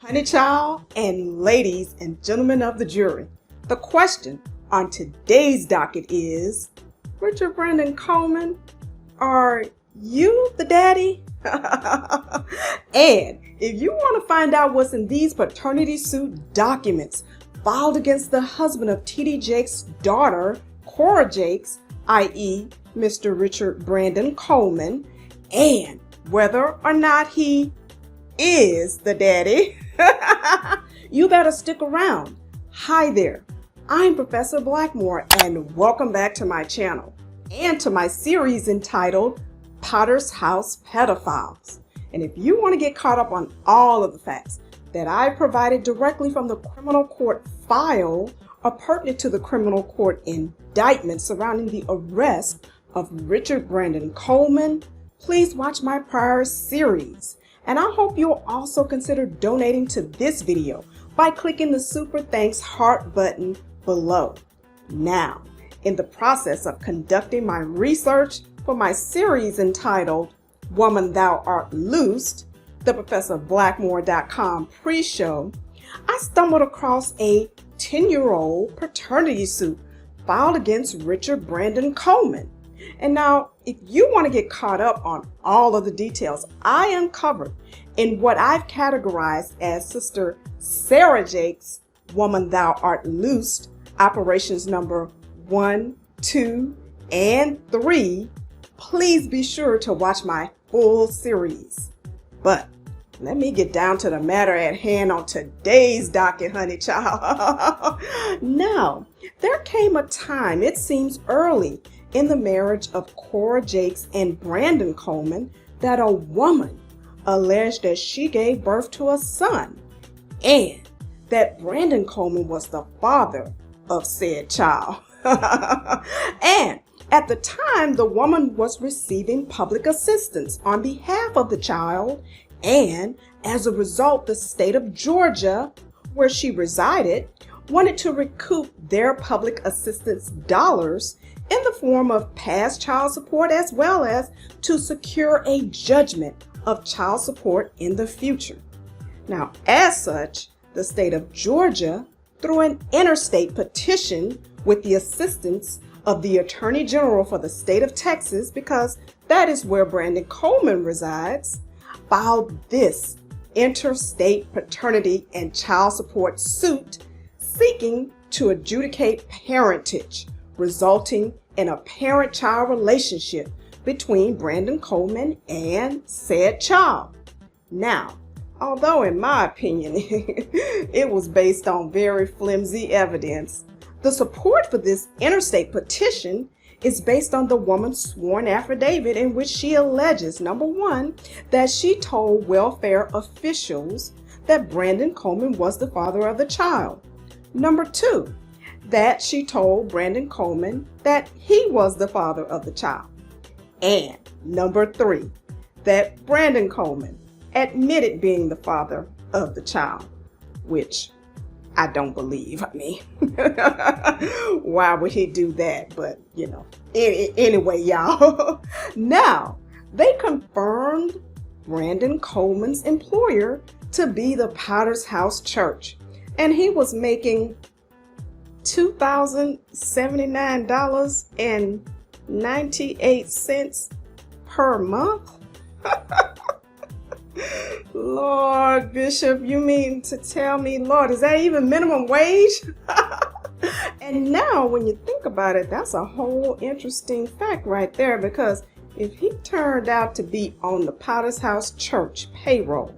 Honey child and ladies and gentlemen of the jury, the question on today's docket is, Richard Brandon Coleman, are you the daddy? And if you want to find out what's in these paternity suit documents filed against the husband of TD Jakes' daughter, Cora Jakes, i.e. Mr. Richard Brandon Coleman, and whether or not he is the daddy, you better stick around. Hi there, I'm Professor Blackmore, and welcome back to my channel and to my series entitled Potter's House Pedophiles. And if you want to get caught up on all of the facts that I provided directly from the criminal court file or pertinent to the criminal court indictment surrounding the arrest of Richard Brandon Coleman, please watch my prior series. And I hope you'll also consider donating to this video by clicking the super thanks heart button below. Now, in the process of conducting my research for my series entitled Woman Thou Art Loosed, the ProfessorBlackmore.com pre-show, I stumbled across a 10-year-old paternity suit filed against Richard Brandon Coleman. And now, if you want to get caught up on all of the details I uncovered in what I've categorized as Sister Sarah Jakes' Woman Thou Art Loosed, operations number 1, 2, and 3, please be sure to watch my full series. But let me get down to the matter at hand on today's docket, honey child. Now, there came a time, it seems early in the marriage of Cora Jakes and Brandon Coleman, that a woman alleged that she gave birth to a son and that Brandon Coleman was the father of said child. And at the time, the woman was receiving public assistance on behalf of the child, and as a result, the state of Georgia, where she resided, wanted to recoup their public assistance dollars in the form of past child support, as well as to secure a judgment of child support in the future. Now, as such, the state of Georgia, through an interstate petition with the assistance of the Attorney General for the state of Texas, because that is where Brandon Coleman resides, filed this interstate paternity and child support suit seeking to adjudicate parentage, resulting in a parent-child relationship between Brandon Coleman and said child. Now, although in my opinion it was based on very flimsy evidence, the support for this interstate petition is based on the woman's sworn affidavit in which she alleges, number one, that she told welfare officials that Brandon Coleman was the father of the child. Number two, that she told Brandon Coleman that he was the father of the child. And number three, that Brandon Coleman admitted being the father of the child, which I don't believe. I mean, why would he do that? But, anyway, y'all. Now, they confirmed Brandon Coleman's employer to be the Potter's House Church, and he was making $2,079.98 per month. Lord, Bishop, you mean to tell me, Lord, is that even minimum wage? And now when you think about it, that's a whole interesting fact right there, because if he turned out to be on the Potter's House Church payroll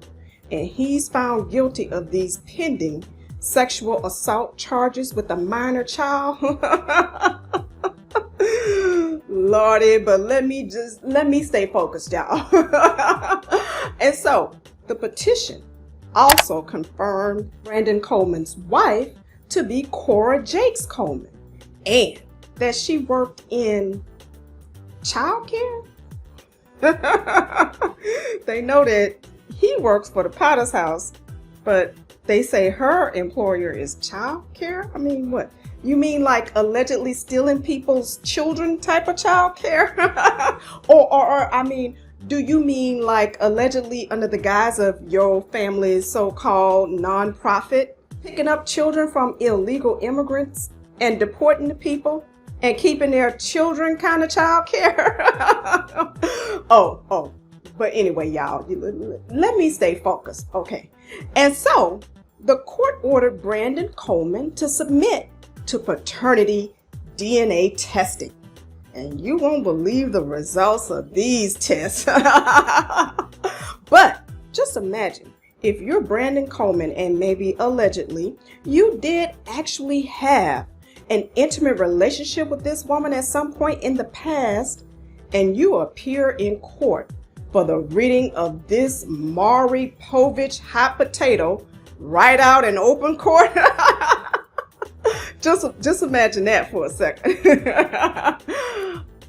and he's found guilty of these pending sexual assault charges with a minor child, Lordy, but let me stay focused, y'all. And so the petition also confirmed Brandon Coleman's wife to be Cora Jakes Coleman, and that she worked in childcare. They know that he works for the Potter's House, but they say her employer is childcare. I mean, what? You mean like allegedly stealing people's children type of childcare? or I mean, Do you mean like allegedly under the guise of your family's so-called nonprofit, picking up children from illegal immigrants and deporting the people and keeping their children kind of child care? Oh. But anyway, y'all, let me stay focused, okay? And so the court ordered Brandon Coleman to submit to paternity DNA testing. And you won't believe the results of these tests. But just imagine if you're Brandon Coleman and maybe allegedly you did actually have an intimate relationship with this woman at some point in the past, and you appear in court for the reading of this Maury Povich hot potato right out in open court. Just imagine that for a second.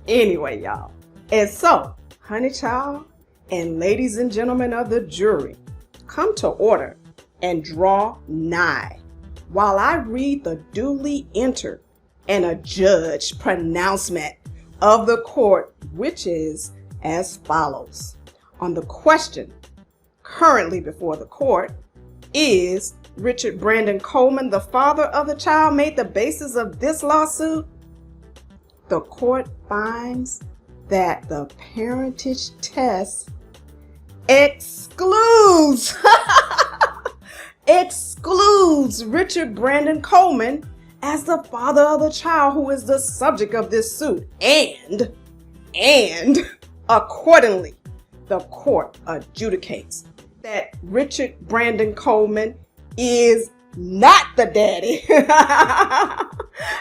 Anyway, y'all. And so, honey child and ladies and gentlemen of the jury, come to order and draw nigh while I read the duly entered and adjudged pronouncement of the court, which is as follows. On the question currently before the court, is Richard Brandon Coleman, the father of the child, made the basis of this lawsuit? The court finds that the parentage test excludes Richard Brandon Coleman as the father of the child who is the subject of this suit. And accordingly, the court adjudicates that Richard Brandon Coleman is not the daddy.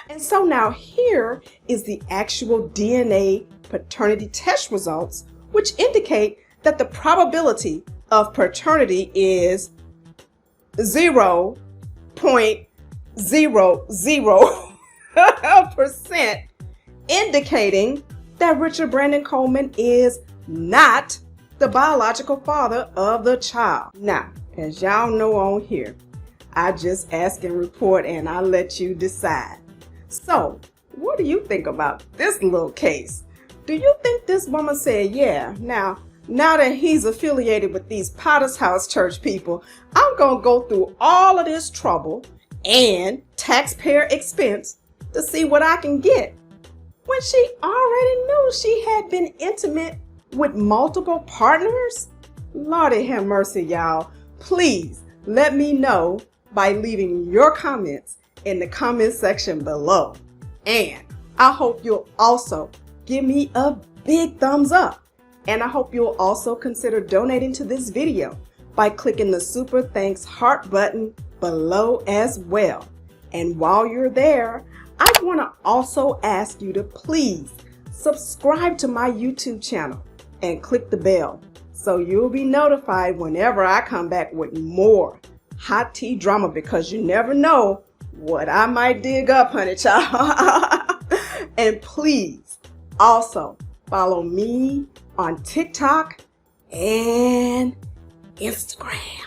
And so now here is the actual DNA paternity test results, which indicate that the probability of paternity is 0.00%, indicating that Richard Brandon Coleman is not the biological father of the child. Now, as y'all know on here, I just ask and report and I let you decide. So, what do you think about this little case? Do you think this woman said, yeah, now that he's affiliated with these Potter's House church people, I'm going to go through all of this trouble and taxpayer expense to see what I can get, when she already knew she had been intimate with multiple partners? Lordy have mercy, y'all. Please let me know by leaving your comments in the comment section below. And I hope you'll also give me a big thumbs up. And I hope you'll also consider donating to this video by clicking the super thanks heart button below as well. And while you're there, I want to also ask you to please subscribe to my YouTube channel and click the bell so you'll be notified whenever I come back with more hot tea drama, because you never know what I might dig up, honey child. And please also follow me on TikTok and Instagram.